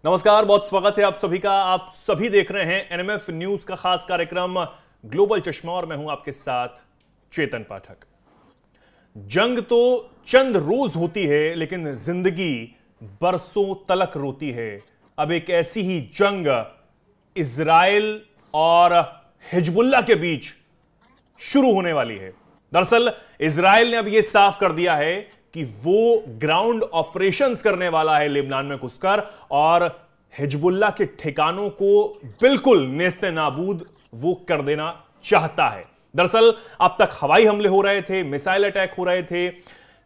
नमस्कार, बहुत स्वागत है आप सभी का। आप सभी देख रहे हैं एनएमएफ न्यूज का खास कार्यक्रम ग्लोबल चश्मा और मैं हूं आपके साथ चेतन पाठक। जंग तो चंद रोज होती है लेकिन जिंदगी बरसों तलक रोती है। अब एक ऐसी ही जंग इजराइल और हिजबुल्लाह के बीच शुरू होने वाली है। दरअसल इजराइल ने अब यह साफ कर दिया है कि वो ग्राउंड ऑपरेशंस करने वाला है लेबनान में घुसकर और हिजबुल्लाह के ठिकानों को बिल्कुल नेस्ते नाबूद वो कर देना चाहता है। दरअसल अब तक हवाई हमले हो रहे थे, मिसाइल अटैक हो रहे थे।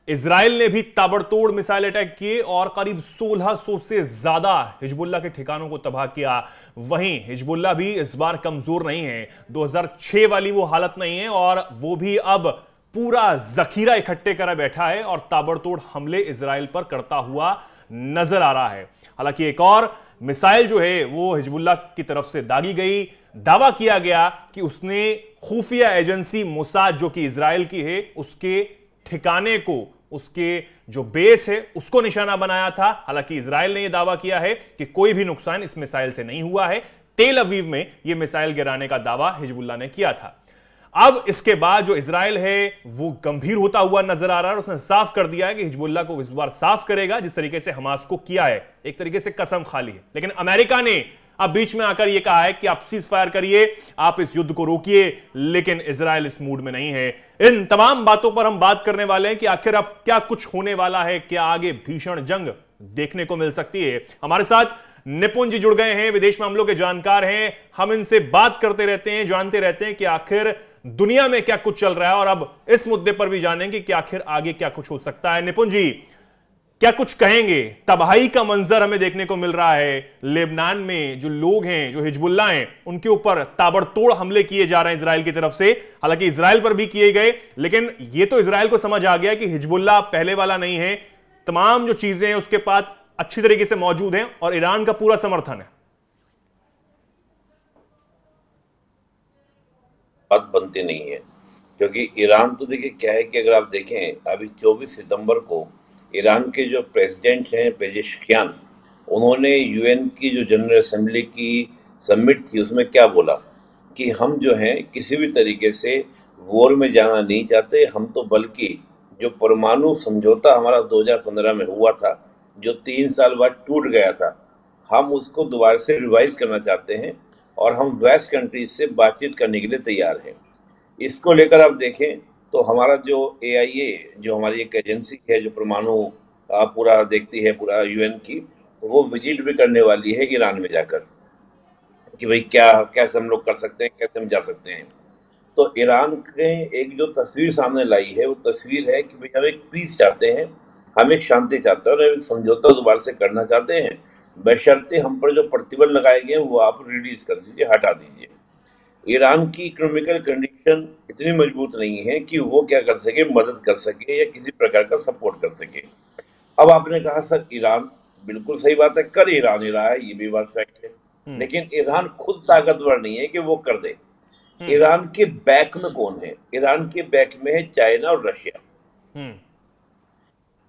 इजराइल ने भी ताबड़तोड़ मिसाइल अटैक किए और करीब 1600 से ज्यादा हिजबुल्लाह के ठिकानों को तबाह किया। वहीं हिजबुल्लाह भी इस बार कमजोर नहीं है, 2006 वाली वो हालत नहीं है और वो भी अब पूरा जखीरा इकट्ठे कर बैठा है और ताबड़तोड़ हमले इजराइल पर करता हुआ नजर आ रहा है। हालांकि एक और मिसाइल जो है वो हिजबुल्लाह की तरफ से दागी गई। दावा किया गया कि उसने खुफिया एजेंसी मोसाद जो कि इजराइल की है उसके ठिकाने को, उसके जो बेस है उसको निशाना बनाया था। हालांकि इजराइल ने यह दावा किया है कि कोई भी नुकसान इस मिसाइल से नहीं हुआ है। तेल अवीव में यह मिसाइल गिराने का दावा हिजबुल्लाह ने किया था। अब इसके बाद जो इजराइल है वो गंभीर होता हुआ नजर आ रहा है और उसने साफ कर दिया है कि हिजबुल्लाह को इस बार साफ करेगा जिस तरीके से हमास को किया है। एक तरीके से कसम खा ली है। लेकिन अमेरिका ने अब बीच में आकर यह कहा है कि आप सीज फायर करिए, आप इस युद्ध को रोकिए, लेकिन इजराइल इस मूड में नहीं है। इन तमाम बातों पर हम बात करने वाले हैं कि आखिर अब क्या कुछ होने वाला है, क्या आगे भीषण जंग देखने को मिल सकती है। हमारे साथ निपुण जी जुड़ गए हैं, विदेश मामलों के जानकार हैं। हम इनसे बात करते रहते हैं, जानते रहते हैं कि आखिर दुनिया में क्या कुछ चल रहा है और अब इस मुद्दे पर भी जानेंगे कि आखिर आगे क्या कुछ हो सकता है। निपुण जी, क्या कुछ कहेंगे? तबाही का मंजर हमें देखने को मिल रहा है। लेबनान में जो लोग हैं, जो हिजबुल्लाह हैं, उनके ऊपर ताबड़तोड़ हमले किए जा रहे हैं इजराइल की तरफ से। हालांकि इजराइल पर भी किए गए, लेकिन यह तो इजराइल को समझ आ गया कि हिजबुल्लाह पहले वाला नहीं है। तमाम जो चीजें हैं उसके पास अच्छी तरीके से मौजूद हैं और ईरान का पूरा समर्थन है। बात बनती नहीं है क्योंकि ईरान तो देखिए क्या है कि अगर आप देखें अभी 24 सितंबर को ईरान के जो प्रेसिडेंट हैं पेजेश्कियान, उन्होंने यूएन की जो जनरल असेंबली की समिट थी उसमें क्या बोला कि हम जो हैं किसी भी तरीके से वॉर में जाना नहीं चाहते। हम तो बल्कि जो परमाणु समझौता हमारा 2015 में हुआ था, जो 3 साल बाद टूट गया था, हम उसको दोबारा से रिवाइज करना चाहते हैं और हम वेस्ट कंट्रीज से बातचीत करने के लिए तैयार हैं। इसको लेकर आप देखें तो हमारा जो AIA, जो हमारी एक एजेंसी है जो परमाणु पूरा देखती है पूरा यूएन की, वो विजिट भी करने वाली है ईरान में जाकर कि भाई क्या कैसे हम लोग कर सकते हैं, कैसे हम जा सकते हैं। तो ईरान ने एक जो तस्वीर सामने लाई है वो तस्वीर है कि भाई हम एक पीस चाहते हैं, हम एक शांति चाहते हैं और हम एक समझौता दोबारा से करना चाहते हैं, बशर्ते हम पर जो प्रतिबंध लगाए गए हैं वो आप रिलीज कर दीजिए, हटा दीजिए। ईरान की इकोनॉमिकल कंडीशन इतनी मजबूत नहीं है कि वो क्या कर सके, मदद कर सके या किसी प्रकार का सपोर्ट कर सके। अब आपने कहा सर ईरान, बिल्कुल सही बात है, कर ईरान ही रहा है, ये भी बात फैक्ट है, लेकिन ईरान खुद ताकतवर नहीं है कि वो कर दे। ईरान के बैक में कौन है? ईरान के बैक में है चाइना और रशिया।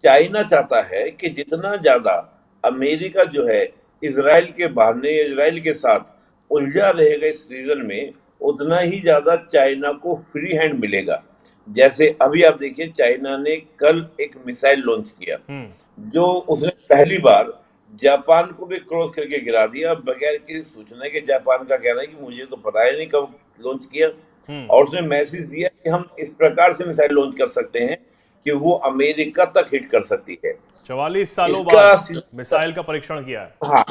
चाइना चाहता है कि जितना ज्यादा अमेरिका जो है इजराइल के बहाने, इजराइल के साथ उलझा रहेगा इस रीजन में, उतना ही ज्यादा चाइना को फ्री हैंड मिलेगा। जैसे अभी आप देखिए चाइना ने कल एक मिसाइल लॉन्च किया जो उसने पहली बार जापान को भी क्रॉस करके गिरा दिया बगैर किसी सूचना के। जापान का कहना है कि मुझे तो पता ही नहीं कब लॉन्च किया, और उसने मैसेज दिया कि हम इस प्रकार से मिसाइल लॉन्च कर सकते हैं कि वो अमेरिका तक हिट कर सकती है। 44 सालों बाद मिसाइल का परीक्षण किया है। हाँ,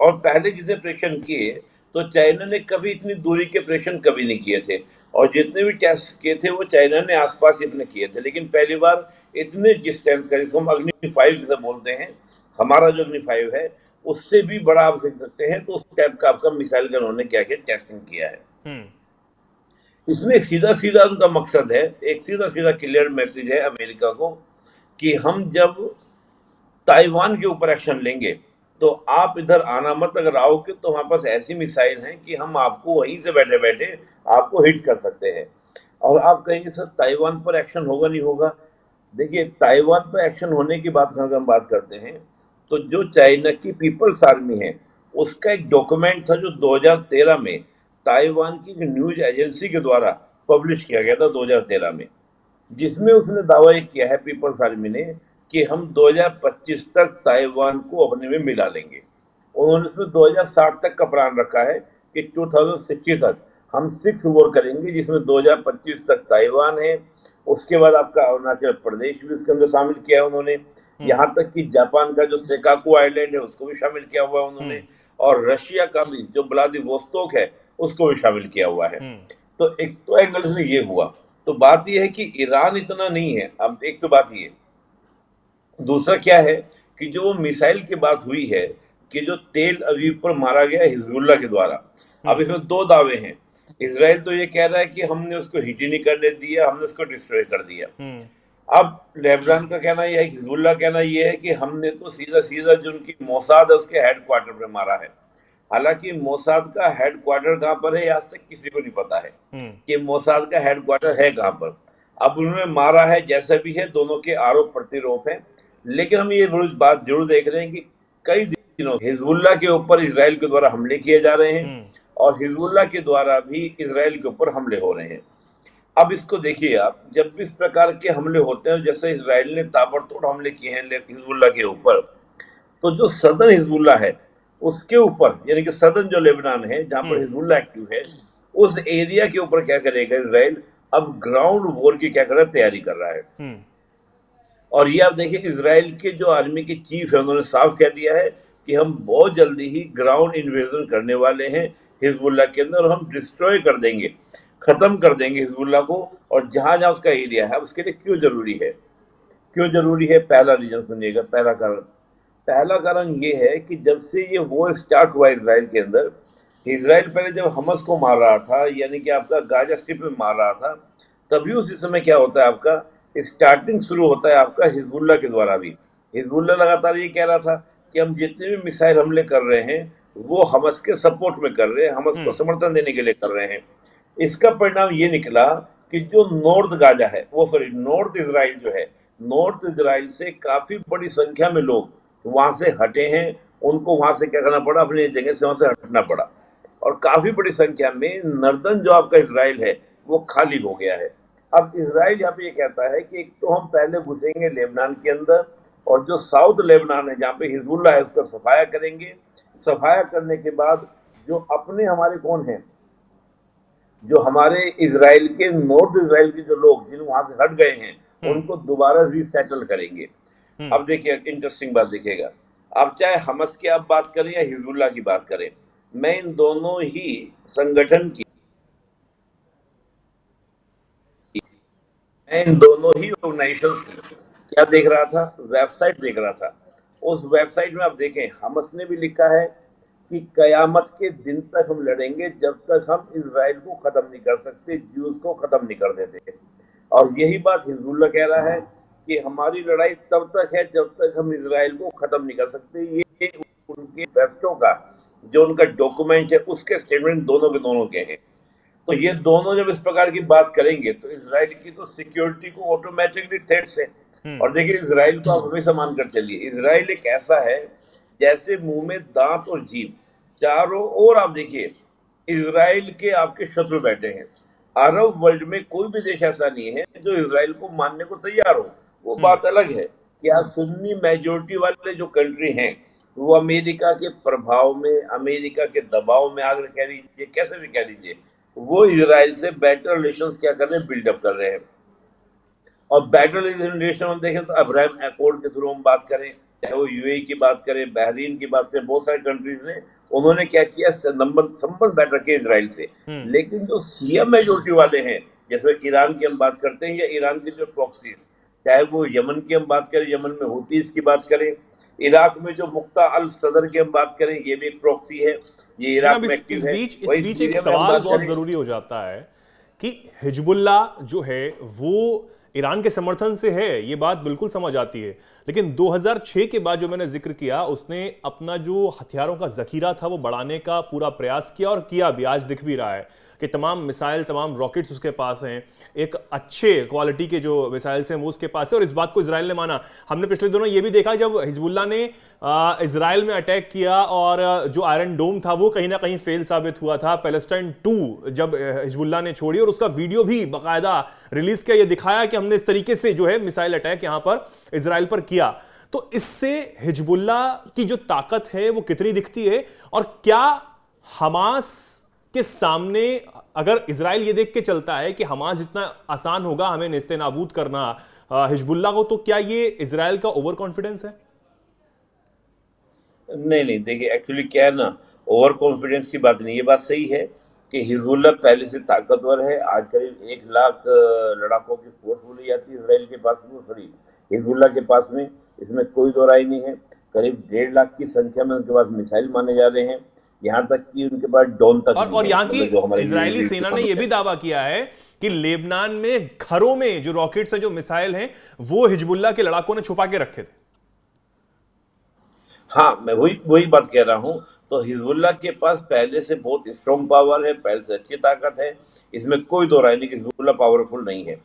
और पहले जितने परीक्षण किए तो चाइना ने कभी इतनी दूरी के परीक्षण कभी नहीं किए थे, और जितने भी टेस्ट किए थे वो चाइना ने आसपास ही अपने किए थे। लेकिन पहली बार इतने डिस्टेंस का, जिसको हम अग्नि 5 जैसे बोलते हैं, हमारा जो अग्नि 5 है उससे भी बड़ा आप देख सकते हैं, तो उस टाइप का आपका मिसाइल का उन्होंने क्या किया, टेस्टिंग किया है। इसमें सीधा सीधा उनका मकसद है, एक सीधा सीधा क्लियर मैसेज है अमेरिका को कि हम जब ताइवान के ऊपर एक्शन लेंगे तो आप इधर आना मत, अगर आओगे तो हमारे पास ऐसी मिसाइल हैं कि हम आपको वहीं से बैठे बैठे आपको हिट कर सकते हैं। और आप कहेंगे सर ताइवान पर एक्शन होगा नहीं होगा? देखिए ताइवान पर एक्शन होने की बात अगर हम बात करते हैं तो जो चाइना की पीपल्स आर्मी है उसका एक डॉक्यूमेंट था जो 2013 में ताइवान की न्यूज एजेंसी के द्वारा पब्लिश किया गया था 2013 में, जिसमें उसने दावा ये किया है पीपल्स आर्मी ने कि हम 2025 तक ताइवान को अपने में मिला लेंगे। उन्होंने उसमें 2060 तक का प्लान रखा है कि 2060 तक हम 6 वॉर करेंगे, जिसमें 2025 तक ताइवान है, उसके बाद आपका अरुणाचल प्रदेश भी उसके अंदर शामिल किया है उन्होंने, यहाँ तक कि जापान का जो सेकाकू आइलैंड है उसको भी शामिल किया हुआ है उन्होंने, और रशिया का भी जो व्लादिवोस्तोक है उसको भी शामिल किया हुआ है। तो एक तो एंगल से ये हुआ। तो बात यह है कि ईरान इतना नहीं है। अब एक तो बात ये, दूसरा क्या है कि जो मिसाइल की बात हुई है कि जो तेल अवीव पर मारा गया हिजबुल्ला के द्वारा, अब इसमें दो दावे हैं। इसराइल तो ये कह रहा है कि हमने उसको हिट ही नहीं करने दिया, हमने उसको डिस्ट्रॉय कर दिया। अब लेबनान का कहना यह है, हिजबुल्ला कहना यह है कि हमने तो सीधा सीधा जो उनकी मोसाद है उसके हेडक्वार्टर पे मारा है। हालांकि मोसाद का हेडक्वार्टर कहाँ पर है आज तक किसी को नहीं पता है कि मोसाद का हेडक्वार्टर है कहाँ पर। अब उन्होंने मारा है, जैसा भी है, दोनों के आरोप प्रत्यारोप है। लेकिन हम ये बात जरूर देख रहे हैं कि कई दिनों हिजबुल्ला के ऊपर इसराइल के द्वारा हमले किए जा रहे हैं और हिजबुल्ला के द्वारा भी इसराइल के ऊपर हमले हो रहे हैं। अब इसको देखिए आप, जब भी इस प्रकार के हमले होते हैं, जैसे इसराइल ने ताबड़तोड़ हमले किए हैं हिजबुल्ला के ऊपर, तो जो सदर्न हिजबुल्ला है उसके ऊपर, यानी कि सदर्न जो लेबनान है जहां पर हिजबुल्ला एक्टिव है, उस एरिया के ऊपर क्या करेगा इसराइल, अब ग्राउंड वॉर की क्या कर रहा है, तैयारी कर रहा है। और ये आप देखिए, इसराइल के जो आर्मी के चीफ है उन्होंने साफ कह दिया है कि हम बहुत जल्दी ही ग्राउंड इन्वेजन करने वाले हैं हिजबुल्ला के अंदर, और हम डिस्ट्रॉय कर देंगे, खत्म कर देंगे हिजबुल्ला को। और जहां जहां उसका एरिया है, उसके लिए क्यों जरूरी है, क्यों जरूरी है, पहला रीजन सुनिएगा। पहला कारण ये है कि जब से ये वॉर स्टार्ट हुआ इसराइल के अंदर, इसराइल पहले जब हमस को मार रहा था, यानी कि आपका गाजा स्ट्रिप में मार रहा था, तभी उसी समय क्या होता है, आपका स्टार्टिंग शुरू होता है आपका हिजबुल्ला के द्वारा भी। हिजबुल्ला लगातार ये कह रहा था कि हम जितने भी मिसाइल हमले कर रहे हैं वो हमस के सपोर्ट में कर रहे हैं, हमस को समर्थन देने के लिए कर रहे हैं। इसका परिणाम ये निकला कि जो नॉर्थ गाजा है, नॉर्थ इसराइल जो है, नॉर्थ इसराइल से काफी बड़ी संख्या में लोग वहां से हटे हैं, उनको वहां से क्या करना पड़ा, अपनी जगह से वहां से हटना पड़ा। और काफी बड़ी संख्या में नर्दन जो आपका इसराइल है वो खाली हो गया है। अब इसराइल यहाँ पे ये कहता है कि एक तो हम पहले घुसेंगे लेबनान के अंदर, और जो साउथ लेबनान है जहाँ पे हिजबुल्ला है उसका सफाया करेंगे। सफाया करने के बाद जो अपने हमारे कौन हैं, जो हमारे इसराइल के नॉर्थ इसराइल के जो लोग जिन वहां से हट गए हैं उनको दोबारा रीसेटल करेंगे। अब देखिए इंटरेस्टिंग बात देखिएगा, आप चाहे हमस की आप बात करें या हिजबुल्ला की बात करें, मैं इन दोनों ही संगठन की, मैं इन दोनों ही ऑर्गेनाइजेशंस की क्या देख रहा था, वेबसाइट देख रहा था। उस वेबसाइट में आप देखें, हमस ने भी लिखा है कि कयामत के दिन तक हम लड़ेंगे जब तक हम इसराइल को खत्म नहीं कर सकते, ज्यूज को खत्म नहीं कर देते। और यही बात हिजबुल्ला कह रहा है कि हमारी लड़ाई तब तक है जब तक हम इसराइल को खत्म नहीं कर सकते। ये उनके फेस्टो का जो उनका डॉक्यूमेंट है उसके स्टेटमेंट दोनों के दोनों के हैं। तो ये दोनों जब इस प्रकार की बात करेंगे तो इसराइल की तो सिक्योरिटी को ऑटोमेटिकली थ्रेट्स है। और देखिए इसराइल को आप हमेशा मानकर चलिए, इसराइल एक ऐसा है जैसे मुंह में दांत और जीभ, चारों ओर आप देखिए इसराइल के आपके शत्रु बैठे हैं। अरब वर्ल्ड में कोई भी देश ऐसा नहीं है जो इसराइल को मानने को तैयार हो। वो बात अलग है कि आज सुन्नी मेजोरिटी वाले जो कंट्री हैं वो अमेरिका के प्रभाव में, अमेरिका के दबाव में आकर कह लीजिए, कैसे भी कह लीजिए, वो इसराइल से बेटर रिलेशंस क्या कर रहे हैं, बिल्डअप कर रहे हैं। और बेटर रिलेशन हम देखें तो अब्राहम अकॉर्ड के थ्रू हम बात करें, चाहे वो यूएई की बात करें, बहरीन की बात करें, बहुत सारे कंट्रीज ने उन्होंने क्या किया, संबंध बेटर किए इसराइल से। लेकिन जो सिया मेजोरिटी वाले हैं, जैसे ईरान की हम बात करते हैं, या ईरान के जो प्रॉक्सीज, चाहे वो यमन की हम बात करें, यमन में हुतीस की बात करें, इराक में जो मुक्ता अल सदर की हम बात करें, ये भी एक प्रॉक्सी है, ये इराक में एक्टिव है। इस बीच एक सवाल बहुत जरूरी हो जाता है कि हिजबुल्ला जो है वो ईरान के समर्थन से है, ये बात बिल्कुल समझ आती है, लेकिन 2006 के बाद जो मैंने जिक्र किया, उसने अपना जो हथियारों का जखीरा था वो बढ़ाने का पूरा प्रयास किया और किया भी, आज दिख भी रहा है। कि तमाम मिसाइल, तमाम रॉकेट्स उसके पास हैं, एक अच्छे क्वालिटी के जो मिसाइल्स हैं वो उसके पास है, और इस बात को इजराइल ने माना। हमने पिछले दिनों ये भी देखा जब हिजबुल्लाह ने इजराइल में अटैक किया और जो आयरन डोम था वो कहीं ना कहीं फेल साबित हुआ था। पैलेस्टाइन 2 जब हिजबुल्लाह ने छोड़ी और उसका वीडियो भी बाकायदा रिलीज किया, ये दिखाया कि हमने इस तरीके से जो है मिसाइल अटैक यहां पर इजराइल पर किया। तो इससे हिजबुल्लाह की जो ताकत है वो कितनी दिखती है, और क्या हमास के सामने अगर इजराइल ये देख के चलता है कि हमास जितना आसान होगा हमें नेस्तनाबूद करना हिजबुल्लाह को, तो क्या ये इजराइल का ओवर कॉन्फिडेंस है? नहीं नहीं, देखिए एक्चुअली क्या है ना, ओवर कॉन्फिडेंस की बात नहीं, ये बात सही है कि हिजबुल्लाह पहले से ताकतवर है। आज करीब 1 लाख लड़ाकों की फोर्स बोली जाती है इसराइल के पास में, सॉरी हिजबुल्लाह के पास में, इसमें कोई दो राय नहीं है। करीब 1.5 लाख की संख्या में उनके पास मिसाइल माने जा रहे हैं, यहाँ तक कि उनके पास ड्रोन तक और यहाँ की इजरायली सेना ने यह भी दावा किया है कि लेबनान में घरों में जो रॉकेट्स हैं, जो मिसाइल हैं, वो हिजबुल्लाह के लड़ाकों ने छुपा के रखे थे। हाँ, मैं वही बात कह रहा हूँ। तो हिजबुल्लाह के पास पहले से बहुत स्ट्रॉन्ग पावर है, पहले से अच्छी ताकत है, इसमें कोई दो राय नहीं कि हिजबुल्लाह पावरफुल नहीं है।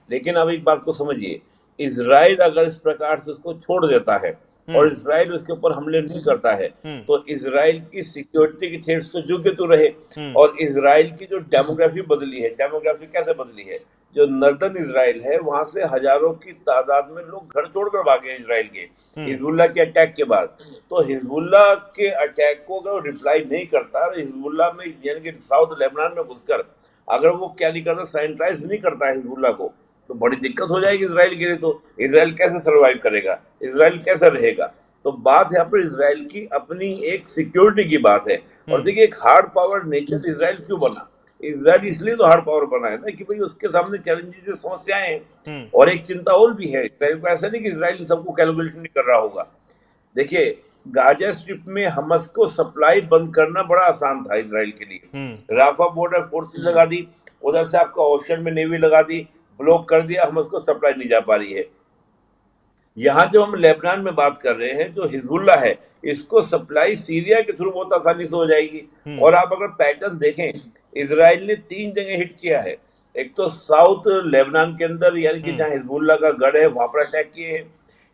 लेकिन अब एक बात को समझिए, इजराइल अगर इस प्रकार से उसको छोड़ देता है और इजराइल उसके ऊपर हमले नहीं करता है, तो इजराइल की सिक्योरिटी की थ्रेट्स तो जो के तो रहे। और इजराइल की जो डेमोग्राफी बदली है, डेमोग्राफी कैसे बदली है, जो नर्दर्न इजराइल है वहां से हजारों की तादाद में लोग घर छोड़कर भागे इजराइल के हिजबुल्लाह के अटैक के बाद। तो हिजबुल्लाह के अटैक को अगर रिप्लाई नहीं करता, हिजबुल्लाह में यानी कि साउथ लेबनान में घुसकर अगर वो क्या नहीं करता, सैनिटाइज नहीं करता है हिजबुल्लाह को, तो बड़ी दिक्कत हो जाएगी इजराइल के लिए। तो इजराइल कैसे सर्वाइव करेगा, इजराइल कैसा रहेगा? तो बात यहाँ पर इजराइल की अपनी एक सिक्योरिटी की बात है। और देखिए, एक हार्ड पावर नेशन इजराइल क्यों बना? इजराइल इसलिए तो हार्ड पावर बना है ना कि भाई उसके सामने चैलेंजेस, समस्याएं हैं। और एक चिंता और भी है इजराइल को, ऐसा नहीं कि इजराइल सबको कैलकुलेट नहीं कर रहा होगा। देखिए, गाजा स्ट्रिप में हमास को सप्लाई बंद करना बड़ा आसान था इजराइल के लिए। राफा बॉर्डर फोर्सेस लगा दी, उधर से आपका ओशन में नेवी लगा दी, ब्लॉक कर दिया, हमास को सप्लाई नहीं जा पा रही है। यहाँ जो हम लेबनान में बात कर रहे हैं, जो हिजबुल्लाह है, इसको सप्लाई सीरिया के थ्रू बहुत आसानी से हो जाएगी। और आप अगर पैटर्न देखें, इजराइल ने 3 जगह हिट किया है। एक तो साउथ लेबनान के अंदर, यानी कि जहाँ हिजबुल्लाह का गढ़ है, वहां पर अटैक किए हैं।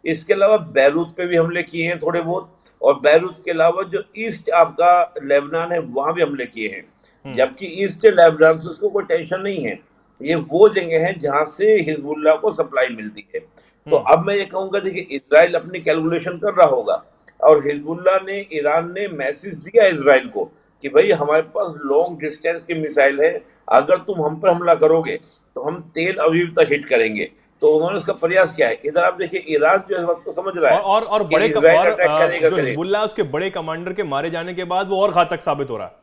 इसके अलावा बैरूत पे भी हमले किए हैं थोड़े बहुत, और बैरूत के अलावा जो ईस्ट आपका लेबनान है वहां भी हमले किए हैं। जबकि ईस्ट लेबनान से उसको कोई टेंशन नहीं है, ये वो जगह है जहां से हिजबुल्लाह को सप्लाई मिलती है। तो अब मैं ये कहूंगा, देखिए इजराइल अपनी कैलकुलेशन कर रहा होगा, और हिजबुल्लाह ने, ईरान ने मैसेज दिया इजराइल को कि भाई हमारे पास लॉन्ग डिस्टेंस की मिसाइल है, अगर तुम हम पर हमला करोगे तो हम तेल अवीव तक हिट करेंगे। तो उन्होंने उसका प्रयास किया है। इधर आप देखिए, ईरान जो इस वक्त को समझ रहा है और बड़े जो हिजबुल्लाह उसके बड़े कमांडर के मारे जाने के बाद वो और घातक साबित हो रहा है।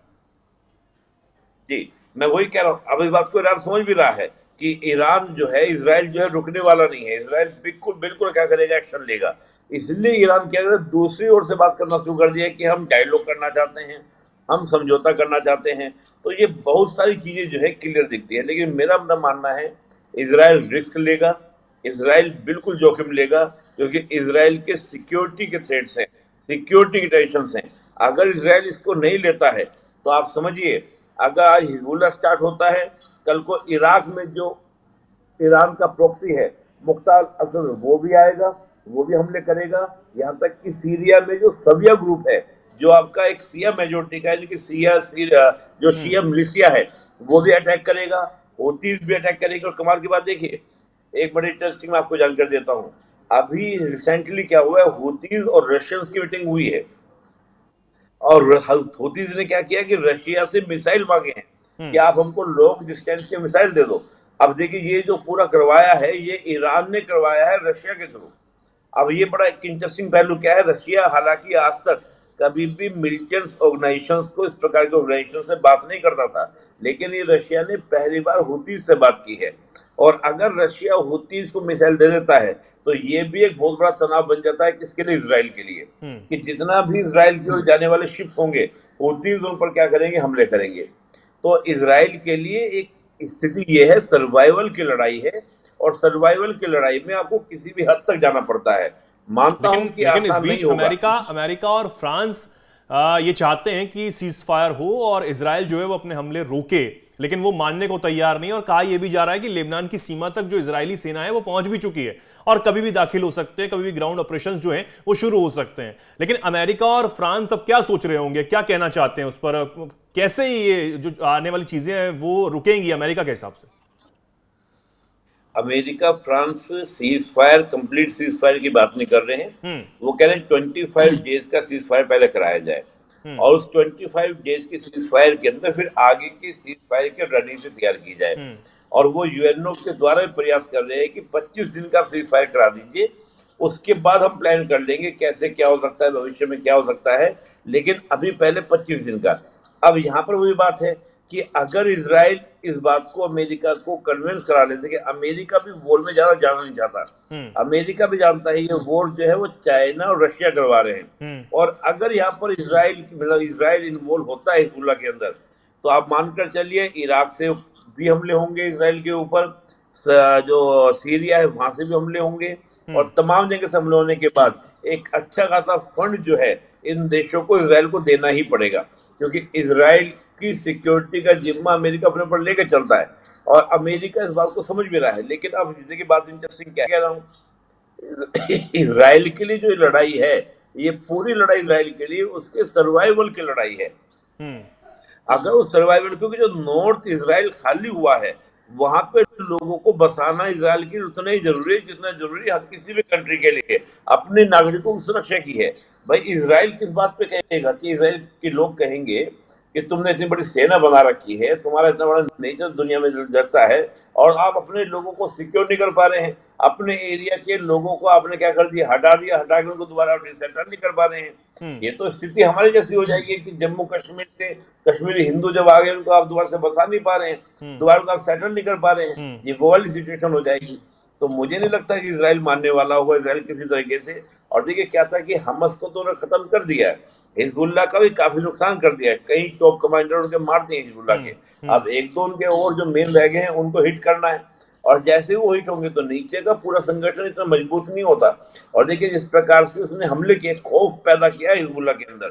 जी, मैं वही कह रहा हूँ, अब इस बात को ईरान समझ भी रहा है कि ईरान जो है, इजराइल जो है रुकने वाला नहीं है। इजराइल बिल्कुल क्या करेगा, एक्शन लेगा। इसलिए ईरान क्या करे, दूसरी ओर से बात करना शुरू कर दिया कि हम डायलॉग करना चाहते हैं, हम समझौता करना चाहते हैं। तो ये बहुत सारी चीजें जो है क्लियर दिखती है। लेकिन मेरा अपना मानना है, इजराइल रिस्क लेगा, इजराइल बिल्कुल जोखिम लेगा, क्योंकि इजराइल के सिक्योरिटी के थ्रेट्स हैं, सिक्योरिटी के टेंशन हैं। अगर इजराइल इसको नहीं लेता है तो आप समझिए, अगर आज हिजबुल्लाह स्टार्ट होता है, कल को इराक में जो ईरान का प्रॉक्सी है मुख्तार असद, वो भी आएगा, वो भी हमले करेगा। यहाँ तक कि सीरिया में जो सविया ग्रुप है, जो आपका एक शिया मेजोरिटी का, यानी कि जो शिया मिलिशिया है, वो भी अटैक करेगा, हूतीज भी अटैक करेगा। और कमाल की बात देखिए, एक बड़ी इंटरेस्टिंग मैं आपको जानकारी देता हूँ। अभी रिसेंटली क्या हुआ है, हूतीज और रशियंस की मीटिंग हुई है, और हूतीज ने क्या किया कि रशिया से मिसाइल मांगे हैं कि आप हमको लॉन्ग डिस्टेंस के मिसाइल दे दो। अब देखिए, ये जो पूरा करवाया है, ये ईरान ने करवाया है रशिया के थ्रू। अब ये बड़ा एक इंटरेस्टिंग पहलू क्या है, रशिया हालांकि आज तक कभी भी मिलिटेंट्स ऑर्गेनाइजेशंस को, इस प्रकार के ऑर्गेनाइजेशन से बात नहीं करता था, लेकिन ये रशिया ने पहली बार हूतीज से बात की है। और अगर रशिया हूतीज को मिसाइल दे देता है तो ये भी एक बहुत बड़ा तनाव बन जाता है, किसके लिए, इजराइल के लिए, कि जितना भी इजराइल की ओर जाने वाले शिप्स होंगे, हूतीज उन पर क्या करेंगे, हमले करेंगे। तो इजराइल के लिए एक स्थिति ये है, सर्वाइवल की लड़ाई है, और सर्वाइवल की लड़ाई में आपको किसी भी हद तक जाना पड़ता है। मानता हूं कि लेकिन इस बीच अमेरिका और फ्रांस ये चाहते हैं कि सीज फायर हो और इजराइल जो है वो अपने हमले रोके, लेकिन वो मानने को तैयार नहीं। और कहा यह भी जा रहा है कि लेबनान की सीमा तक जो इजरायली सेना है वो पहुंच भी चुकी है और कभी भी दाखिल हो सकते हैं, कभी भी ग्राउंड ऑपरेशंस जो हैं वो शुरू हो सकते हैं। लेकिन अमेरिका और फ्रांस अब क्या सोच रहे होंगे, क्या कहना चाहते हैं उस पर, कैसे ये जो आने वाली चीजें हैं वो रुकेंगी अमेरिका के हिसाब से? America France cease fire, complete cease fire की बात नहीं कर रहे हैं। वो कह रहे हैं 25 डेज का सीज फायर पहले कराया जाए और उस 25 डेज के सीज फायर के अंदर फिर आगे की सीज फायर की रणनीति तैयार की जाए। और वो यूएनओ के द्वारा भी प्रयास कर रहे हैं कि 25 दिन का सीज फायर करा दीजिए, उसके बाद हम प्लान कर लेंगे कैसे क्या हो सकता है, भविष्य में क्या हो सकता है, लेकिन अभी पहले 25 दिन का। अब यहाँ पर वही बात है कि अगर इजराइल इस बात को अमेरिका को कन्विंस करा लेते कि अमेरिका भी वॉर में ज्यादा जाना नहीं चाहता, अमेरिका भी जानता है ये वॉर जो है वो चाइना और रशिया करवा रहे हैं, और अगर यहाँ पर इजराइल इन्वॉल्व होता है हिजबुल्लाह के अंदर, तो आप मानकर चलिए इराक से भी हमले होंगे इजराइल के ऊपर, जो सीरिया है वहां से भी हमले होंगे, और तमाम जगह से हमले होने के बाद एक अच्छा खासा फंड जो है इन देशों को इजराइल को देना ही पड़ेगा, क्योंकि इजराइल की सिक्योरिटी का जिम्मा अमेरिका अपने ऊपर लेकर चलता है और अमेरिका इस बात को समझ भी रहा है। लेकिन अब देखिए बात इंटरेस्टिंग क्या कह रहा हूँ, इजराइल के लिए जो लड़ाई है, ये पूरी लड़ाई इजराइल के लिए उसके सर्वाइवल की लड़ाई है। अगर उस सर्वाइवल, क्योंकि जो नॉर्थ इजराइल खाली हुआ है वहां पे लोगों को बसाना इजराइल के लिए उतना ही जरूरी है जितना जरूरी हर किसी भी कंट्री के लिए अपने नागरिकों की सुरक्षा की है। भाई इजराइल किस बात पे कहेगा कि इजराइल के लोग कहेंगे कि तुमने इतनी बड़ी सेना बना रखी है, तुम्हारा इतना बड़ा नेचर दुनिया में डरता है और आप अपने लोगों को सिक्योर नहीं कर पा रहे हैं, अपने एरिया के लोगों को आपने क्या कर दिया, हटा के उनको दोबारा रिसेटल नहीं कर पा रहे हैं। ये तो स्थिति हमारी जैसी हो जाएगी कि जम्मू कश्मीर से कश्मीरी हिंदू जब आ गए उनको आप दोबारा से बसा नहीं पा रहे हैं, दोबारा उनको आप सेटल नहीं कर पा रहे हैं, ये वो वाली सिचुएशन हो जाएगी। तो मुझे नहीं लगता कि इजराइल मानने वाला होगा इजराइल किसी तरीके से। और देखिए क्या था कि हमस को तो उन्होंने खत्म कर दिया है, हिजबुल्लाह का भी काफी नुकसान कर दिया है, कई टॉप कमांडर उनके मार दिए हिजबुल्लाह के। अब एक दो उनके और जो मेन रह गए हैं उनको हिट करना है, और जैसे वो हिट होंगे तो नीचे का पूरा संगठन इतना मजबूत नहीं होता। और देखिए जिस प्रकार से उसने हमले किए, खौफ पैदा किया हिजबुल्लाह के अंदर,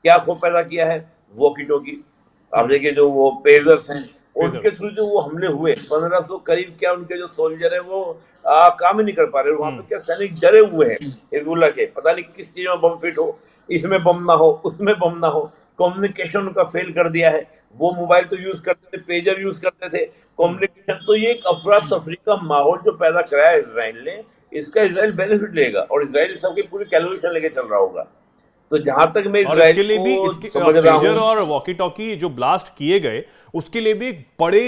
क्या खौफ पैदा किया है, वॉकी टॉकी, अब देखिए जो वो पेजर्स हैं उनके थ्रू जो वो हमले हुए 1500 करीब, क्या उनके जो सोल्जर है वो काम ही नहीं कर पा रहे, वहां पे क्या सैनिक डरे हुए हैं हिजबुल्लाह के, पता नहीं किस चीज में बम फिट हो, इसमें बम ना हो, उसमें बम ना हो, कम्युनिकेशन उनका फेल कर दिया है। वो मोबाइल तो यूज करते थे, पेजर यूज करते थे, कम्युनिकेशन, तो ये एक अफरा तफरी का माहौल जो पैदा कराया इजराइल ने, इसका इजराइल बेनिफिट लेगा और इजराइल सबकी पूरी कैलकुलेशन लेके चल रहा होगा। तो जहां तक मैं और इसके लिए भी पेजर और वॉकी टॉकी जो ब्लास्ट किए गए उसके लिए भी बड़े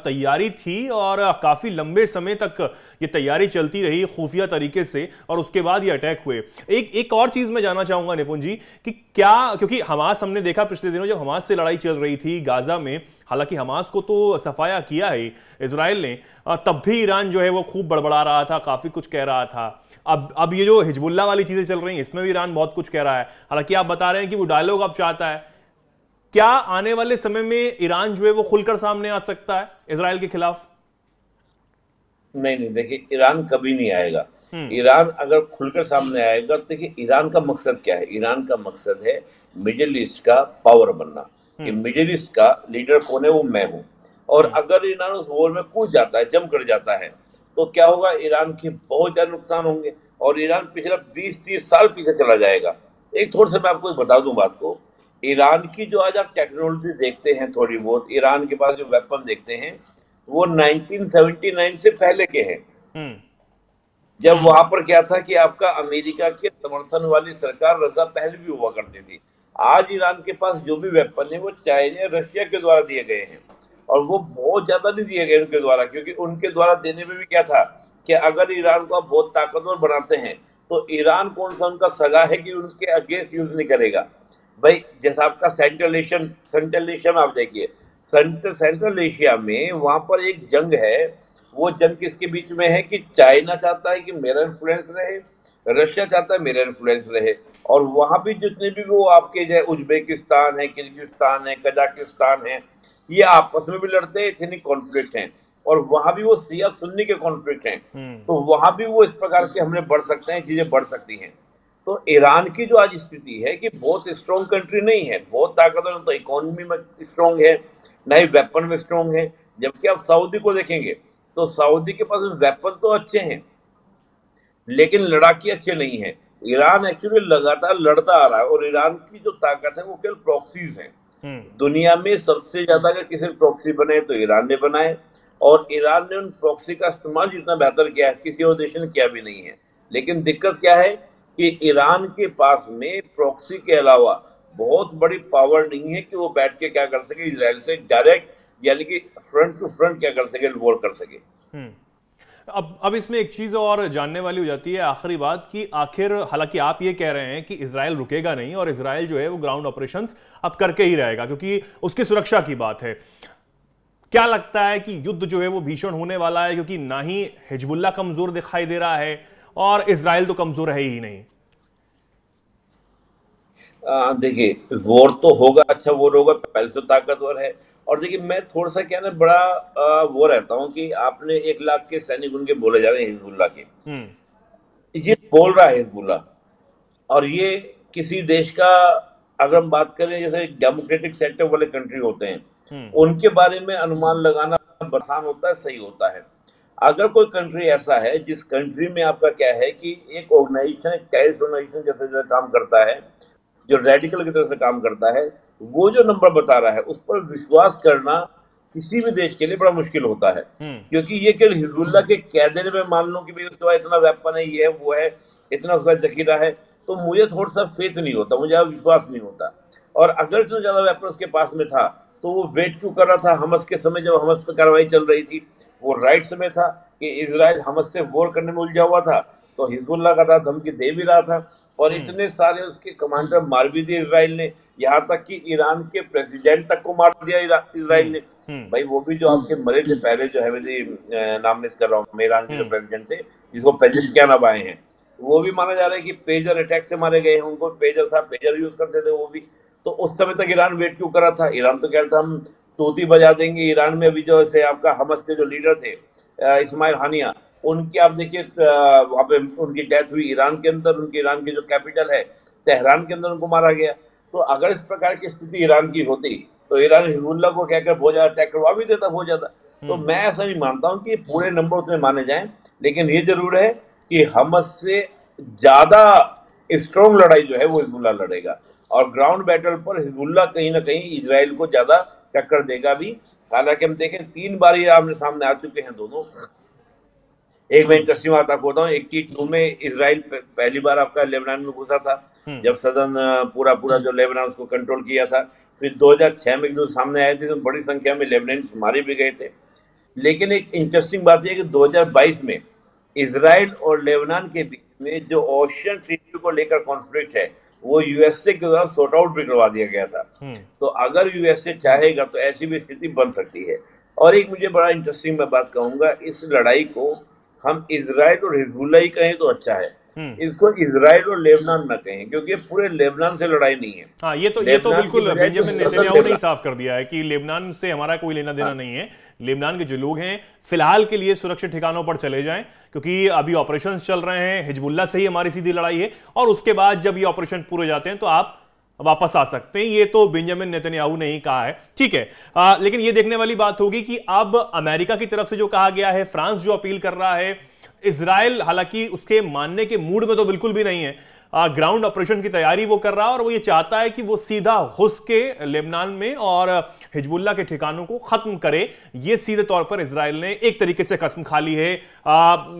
तैयारी थी और काफी लंबे समय तक ये तैयारी चलती रही खुफिया तरीके से, और उसके बाद ये अटैक हुए। एक और चीज मैं जानना चाहूंगा निपुण जी कि क्या, क्योंकि हमास हमने देखा पिछले दिनों जब हमास से लड़ाई चल रही थी गाजा में, हालांकि हमास को तो सफाया किया है इजराइल ने, तब भी ईरान जो है वो खूब बड़बड़ा रहा था, काफी कुछ कह रहा था। अब ये जो हिजबुल्लाह वाली चीजें चल रही हैं इसमें भी ईरान बहुत कुछ कह रहा है, हालांकि आप बता रहे हैं कि वो डायलॉग अब चाहता है। क्या आने वाले समय में ईरान जो है वो खुलकर सामने आ सकता है इजराइल के खिलाफ? नहीं, देखिए ईरान कभी नहीं आएगा। ईरान अगर खुलकर सामने आएगा तो देखिए ईरान का मकसद क्या है, ईरान का मकसद है मिडिल ईस्ट का पावर बनना, कि मिडिल ईस्ट का लीडर कौन है, वो मैं हूं। और अगर ईरान उस वॉर में कूद जाता है, जम कर जाता है, तो क्या होगा, ईरान के बहुत ज्यादा नुकसान होंगे और ईरान पिछला 20-30 साल पीछे चला जाएगा। एक थोड़ा सा मैं आपको बता दूं बात को, ईरान की जो आज आप टेक्नोलॉजी देखते हैं थोड़ी बहुत, ईरान के पास जो वेपन देखते हैं वो 1979 से पहले के हैं, जब वहां पर क्या था कि आपका अमेरिका के समर्थन वाली सरकार रजा पहलवी हुआ करती थी। आज ईरान के पास जो भी वेपन है वो चाइना रशिया के द्वारा दिए गए हैं, और वो बहुत ज्यादा नहीं दिए गए उनके द्वारा, क्योंकि उनके द्वारा देने में भी क्या था कि अगर ईरान को आप बहुत ताकतवर बनाते हैं तो ईरान कौन सा उनका सगा है कि उनके अगेंस्ट यूज नहीं करेगा। भाई जैसा आपका सेंट्रल एशिया में आप देखिए, सेंट्रल एशिया में वहां पर एक जंग है, वो जंग किसके बीच में है कि चाइना चाहता है कि मेरा इन्फ्लुएंस रहे, रशिया चाहता है मेरा इन्फ्लुएंस रहे, और वहां भी जितने भी वो आपके जो उज्बेकिस्तान है, किर्गिस्तान है, कजाकिस्तान है, ये आपस में भी लड़ते हैं, इतनी कॉन्फ्लिक्ट हैं, और वहां भी वो सिया सुन्नी के कॉन्फ्लिक्ट हैं। तो वहां भी वो इस प्रकार के हमले बढ़ सकते हैं, चीजें बढ़ सकती हैं। तो ईरान की जो आज स्थिति है कि बहुत स्ट्रॉन्ग कंट्री नहीं है, बहुत ताकतवर, तो इकोनॉमी में स्ट्रॉन्ग है, ना ही वेपन में स्ट्रॉन्ग है। जबकि आप सऊदी को देखेंगे तो सऊदी के पास वेपन तो अच्छे हैं लेकिन लड़ाके अच्छे नहीं है। ईरान एक्चुअली लगातार लड़ता आ रहा है और ईरान की जो ताकत है वो केवल प्रॉक्सीज है। दुनिया में सबसे ज्यादा अगर किसी प्रॉक्सी बने तो ईरान ने बनाए, और ईरान ने उन प्रॉक्सी का इस्तेमाल जितना बेहतर किया है किसी और देश ने किया भी नहीं है। लेकिन दिक्कत क्या है कि ईरान के पास में प्रॉक्सी के अलावा बहुत बड़ी पावर नहीं है कि वो बैठ के क्या कर सके, इजराइल से डायरेक्ट यानी कि फ्रंट टू फ्रंट क्या कर सके, वॉर कर सके। अब इसमें एक चीज और जानने वाली हो जाती है, आखिरी बात, कि आखिर हालांकि आप ये कह रहे हैं कि इजराइल रुकेगा नहीं और इजराइल जो है वो ग्राउंड ऑपरेशंस अब करके ही रहेगा क्योंकि उसकी सुरक्षा की बात है। क्या लगता है कि युद्ध जो है वो भीषण होने वाला है क्योंकि ना ही हिजबुल्लाह कमजोर दिखाई दे रहा है और इजराइल तो कमजोर है ही नहीं। देखिए वॉर तो होगा, अच्छा वॉर होगा, पहले से ताकतवर है। और देखिए मैं थोड़ा सा क्या ना बड़ा वो रहता हूँ कि आपने 1 लाख के सैनिक उनके बोले जा रहे हैं हिजबुल्लाह के, ये बोल रहा है हिजबुल्लाह, और ये किसी देश का अगर हम बात करें जैसे डेमोक्रेटिक सेक्टर वाले कंट्री होते हैं उनके बारे में अनुमान लगाना आसान होता है, सही होता है। अगर कोई कंट्री ऐसा है जिस कंट्री में आपका क्या है कि एक ऑर्गेनाइजेशन, एक टेररिस्ट ऑर्गेनाइजेशन जैसे काम करता है, जो रेडिकल की तरह से काम करता है, वो जो नंबर बता रहा है उस पर विश्वास करना किसी भी देश के लिए बड़ा मुश्किल होता है। क्योंकि ये केवल हिजबुल्लाह के कह देने में मान लो कि भाई उसके पास इतना वेपन है, ये है वो है, इतना उसका जखीरा है, तो मुझे थोड़ा सा फेथ नहीं होता, मुझे विश्वास नहीं होता। और अगर इतना ज्यादा वेपन उसके पास में था तो वो वेट क्यों कर रहा था हमस के समय, जब हमस पर कार्रवाई चल रही थी, वो राइट समय था कि इजराइल हमस से वॉर करने में उलझा हुआ था, तो हिजबुल्लाह का धमकी दे भी रहा था और इतने सारे उसके कमांडर मार भी दिए इसराइल ने, यहाँ तक कि ईरान के प्रेसिडेंट तक को मार दिया इसराइल ने। भाई वो भी जो आपके मरे थे पहले, जो है नाम मिस कर रहा हूँ, ईरान के जो प्रेसिडेंट थे जिसको पेजेश्कियान अब आए हैं, वो भी माना जा रहा है कि पेजर अटैक से मारे गए हैं। उनको पेजर था, पेजर यूज करते थे वो भी। तो उस समय तक ईरान वेट क्यों कर रहा था? ईरान तो कहता हम तोती बजा देंगे। ईरान में अभी जो है आपका हमस के जो लीडर थे इस्माइल हानिया, उनकी आप देखिए वहाँ पे उनकी डेथ हुई ईरान के अंदर, उनकी ईरान की जो कैपिटल है तेहरान के अंदर उनको मारा गया। तो अगर इस प्रकार की स्थिति ईरान की होती तो ईरान हिजबुल्लाह को कहकर बहुत ज्यादा अटैक करवा भी देता, बहुत ज्यादा। तो मैं ऐसा नहीं मानता हूँ कि पूरे नंबर उतने माने जाएं, लेकिन ये जरूर है कि हमस से ज्यादा स्ट्रॉन्ग लड़ाई जो है वो हिजबुल्लाह लड़ेगा, और ग्राउंड बैटल पर हिजबुल्लाह कहीं ना कहीं इजराइल को ज्यादा टक्कर देगा भी। हालांकि हम देखें 3 बार ये आमने सामने आ चुके हैं दोनों। एक मैं इंटरेस्टिंग बात आपको बताऊं, 82 में इजराइल पहली बार आपका लेबनान में घुसा था, जब सदन पूरा जो लेबनान उसको कंट्रोल किया था। फिर 2006 में जो सामने आए थे तो बड़ी संख्या में लेबनानीज मारे भी गए थे। लेकिन एक इंटरेस्टिंग बात यह कि 2022 में इजराइल और लेबनान के बीच में जो ओशियन ट्रीटी को लेकर कॉन्फ्लिक्ट है वो यूएसए के द्वारा सॉर्ट आउट भी करवा दिया गया था। तो अगर यूएसए चाहेगा तो ऐसी भी स्थिति बन सकती है। और एक मुझे बड़ा इंटरेस्टिंग मैं बात कहूंगा, इस लड़ाई को हम इजराइल और हिजबुल्लाह ही कहें तो अच्छा है, इसको इजराइल और लेबनान ना कहें, क्योंकि पूरे लेबनान से लड़ाई नहीं है। हाँ, ये तो बिल्कुल बेंजामिन नेतन्याहू ने साफ कर दिया है कि लेबनान से हमारा कोई लेना देना नहीं है। लेबनान के जो लोग हैं फिलहाल के लिए सुरक्षित ठिकानों पर चले जाएं, क्योंकि अभी ऑपरेशंस चल रहे हैं, हिजबुल्लाह से ही हमारी सीधी लड़ाई है, और उसके बाद जब ये ऑपरेशन पूरे जाते हैं तो आप वापस आ सकते हैं। ये तो बेंजामिन नेतन्याहू ने ही कहा है, ठीक है। लेकिन ये देखने वाली बात होगी कि अब अमेरिका की तरफ से जो कहा गया है, फ्रांस जो अपील कर रहा है, इजराइल हालांकि उसके मानने के मूड में तो बिल्कुल भी नहीं है, ग्राउंड ऑपरेशन की तैयारी वो कर रहा है और वो ये चाहता है कि वो सीधा घुस के लेबनान में और हिजबुल्लाह के ठिकानों को खत्म करे। ये सीधे तौर पर इजराइल ने एक तरीके से कसम खा ली है।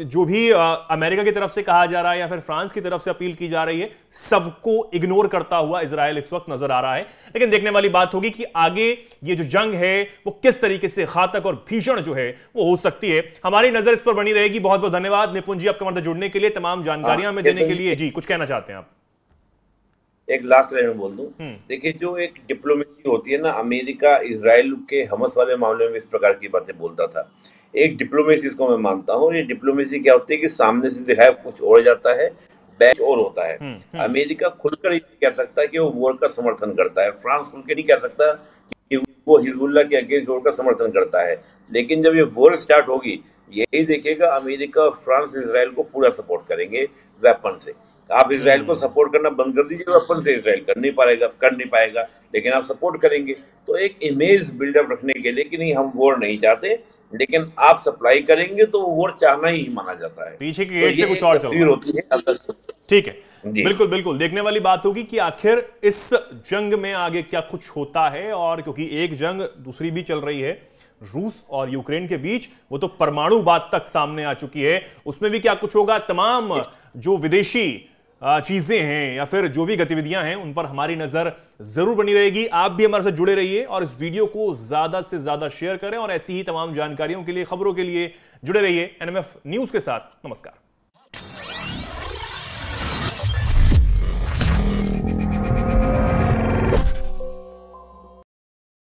जो भी अमेरिका की तरफ से कहा जा रहा है या फिर फ्रांस की तरफ से अपील की जा रही है, सबको इग्नोर करता हुआ इजराइल इस वक्त नजर आ रहा है। लेकिन देखने वाली बात होगी कि आगे ये जो जंग है वो किस तरीके से घातक और भीषण जो है वो हो सकती है। हमारी नजर इस पर बनी रहेगी। बहुत बहुत धन्यवाद निपुण जी आपका मदद जुड़ने के लिए, तमाम जानकारियां हमें देने के लिए। जी, कुछ कहना चाहते हैं आप? एक लास्ट लाइन में बोल दूं, देखिए जो एक डिप्लोमेसी होती है ना, अमेरिका इजराइल के हमस वाले मामले में इस प्रकार की बातें बोलता था। एक डिप्लोमेसी इसको मैं मानता हूँ। ये डिप्लोमेसी क्या होती है कि सामने से दिखाया कुछ और जाता है, बैक और होता है। अमेरिका खुलकर ये कह सकता है कि वो वॉर का समर्थन करता है, फ्रांस खुल के नहीं कह सकता कि वो हिजबुल्लाह के अगेंस्ट वॉर का समर्थन करता है। लेकिन जब ये वॉर स्टार्ट होगी, यही देखिएगा अमेरिका और फ्रांस इजराइल को पूरा सपोर्ट करेंगे वेपन से। आप इसराइल को सपोर्ट करना बंद कर दीजिए, अपन से इसराइल कर नहीं पाएगा, लेकिन आप सपोर्ट करेंगे तो एक इमेज बिल्डअप रखने के लिए कि नहीं हम वॉर नहीं चाहते, लेकिन आप सप्लाई करेंगे तो वॉर चाहना ही माना जाता है। पीछे की गेट से कुछ और तस्वीर होती है। ठीक है, बिल्कुल बिल्कुल देखने वाली बात होगी कि आखिर इस जंग में आगे क्या कुछ होता है। और क्योंकि एक जंग दूसरी भी चल रही है रूस और यूक्रेन के बीच, वो तो परमाणु बात तक सामने आ चुकी है, उसमें भी क्या कुछ होगा, तमाम जो विदेशी चीजें हैं या फिर जो भी गतिविधियां हैं उन पर हमारी नजर जरूर बनी रहेगी। आप भी हमारे साथ जुड़े रहिए और इस वीडियो को ज्यादा से ज्यादा शेयर करें और ऐसी ही तमाम जानकारियों के लिए, खबरों के लिए जुड़े रहिए एनएमएफ न्यूज के साथ। नमस्कार।